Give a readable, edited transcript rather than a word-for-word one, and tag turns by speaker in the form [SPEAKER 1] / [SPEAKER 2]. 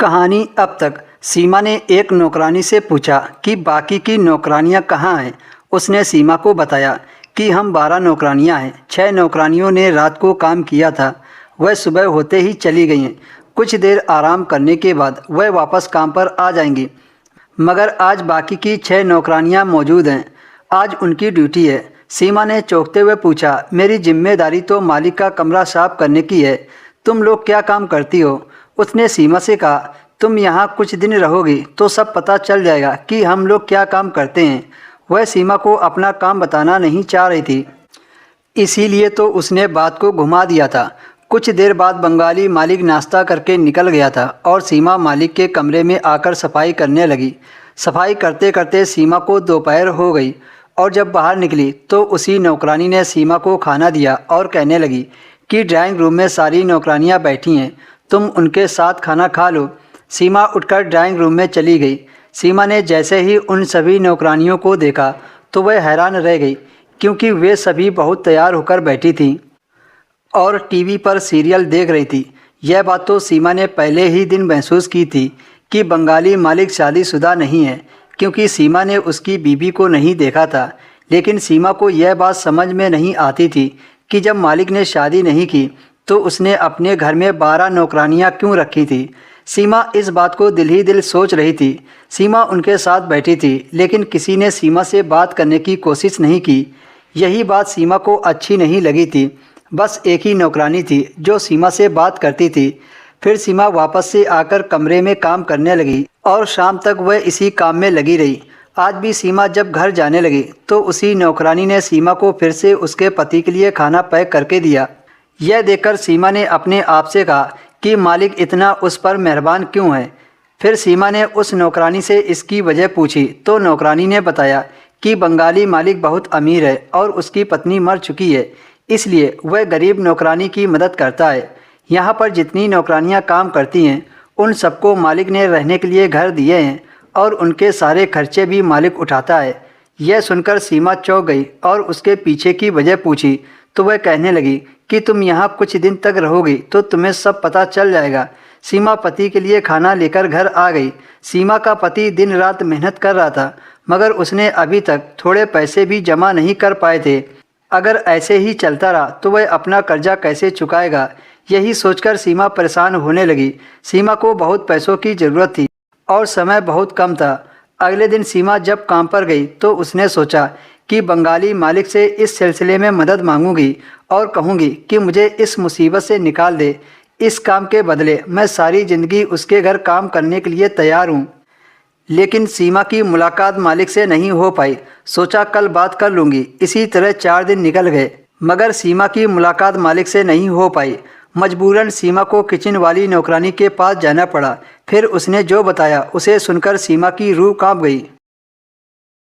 [SPEAKER 1] कहानी अब तक। सीमा ने एक नौकरानी से पूछा कि बाकी की नौकरानियां कहाँ हैं। उसने सीमा को बताया कि हम 12 नौकरानियां हैं। 6 नौकरानियों ने रात को काम किया था, वह सुबह होते ही चली गई हैं। कुछ देर आराम करने के बाद वह वापस काम पर आ जाएंगी, मगर आज बाकी की 6 नौकरानियां मौजूद हैं। आज उनकी ड्यूटी है। सीमा ने चौंकते हुए पूछा, मेरी जिम्मेदारी तो मालिक का कमरा साफ करने की है, तुम लोग क्या काम करती हो? उसने सीमा से कहा, तुम यहाँ कुछ दिन रहोगी तो सब पता चल जाएगा कि हम लोग क्या काम करते हैं। वह सीमा को अपना काम बताना नहीं चाह रही थी, इसीलिए तो उसने बात को घुमा दिया था। कुछ देर बाद बंगाली मालिक नाश्ता करके निकल गया था और सीमा मालिक के कमरे में आकर सफाई करने लगी। सफाई करते करते सीमा को दोपहर हो गई और जब बाहर निकली तो उसी नौकरानी ने सीमा को खाना दिया और कहने लगी कि ड्राइंग रूम में सारी नौकरानियां बैठी हैं, तुम उनके साथ खाना खा लो। सीमा उठकर ड्राइंग रूम में चली गई। सीमा ने जैसे ही उन सभी नौकरानियों को देखा तो वह हैरान रह गई, क्योंकि वे सभी बहुत तैयार होकर बैठी थीं और टीवी पर सीरियल देख रही थी। यह बात तो सीमा ने पहले ही दिन महसूस की थी कि बंगाली मालिक शादीशुदा नहीं है, क्योंकि सीमा ने उसकी बीवी को नहीं देखा था। लेकिन सीमा को यह बात समझ में नहीं आती थी कि जब मालिक ने शादी नहीं की तो उसने अपने घर में 12 नौकरानियां क्यों रखी थी। सीमा इस बात को दिल ही दिल सोच रही थी। सीमा उनके साथ बैठी थी, लेकिन किसी ने सीमा से बात करने की कोशिश नहीं की। यही बात सीमा को अच्छी नहीं लगी थी। बस एक ही नौकरानी थी जो सीमा से बात करती थी। फिर सीमा वापस से आकर कमरे में काम करने लगी और शाम तक वह इसी काम में लगी रही। आज भी सीमा जब घर जाने लगी तो उसी नौकरानी ने सीमा को फिर से उसके पति के लिए खाना पैक करके दिया। यह देखकर सीमा ने अपने आप से कहा कि मालिक इतना उस पर मेहरबान क्यों है। फिर सीमा ने उस नौकरानी से इसकी वजह पूछी तो नौकरानी ने बताया कि बंगाली मालिक बहुत अमीर है और उसकी पत्नी मर चुकी है, इसलिए वह गरीब नौकरानी की मदद करता है। यहाँ पर जितनी नौकरानियाँ काम करती हैं उन सबको मालिक ने रहने के लिए घर दिए हैं और उनके सारे खर्चे भी मालिक उठाता है। यह सुनकर सीमा चौंक गई और उसके पीछे की वजह पूछी तो वह कहने लगी कि तुम यहाँ कुछ दिन तक रहोगी तो तुम्हें सब पता चल जाएगा। सीमा पति के लिए खाना लेकर घर आ गई। सीमा का पति दिन रात मेहनत कर रहा था, मगर उसने अभी तक थोड़े पैसे भी जमा नहीं कर पाए थे। अगर ऐसे ही चलता रहा तो वह अपना कर्जा कैसे चुकाएगा, यही सोचकर सीमा परेशान होने लगी। सीमा को बहुत पैसों की ज़रूरत थी और समय बहुत कम था। अगले दिन सीमा जब काम पर गई तो उसने सोचा कि बंगाली मालिक से इस सिलसिले में मदद मांगूंगी और कहूंगी कि मुझे इस मुसीबत से निकाल दे। इस काम के बदले मैं सारी ज़िंदगी उसके घर काम करने के लिए तैयार हूँ। लेकिन सीमा की मुलाकात मालिक से नहीं हो पाई। सोचा कल बात कर लूँगी। इसी तरह 4 दिन निकल गए, मगर सीमा की मुलाकात मालिक से नहीं हो पाई। मजबूरन सीमा को किचन वाली नौकरानी के पास जाना पड़ा। फिर उसने जो बताया उसे सुनकर सीमा की रूह कांप गई।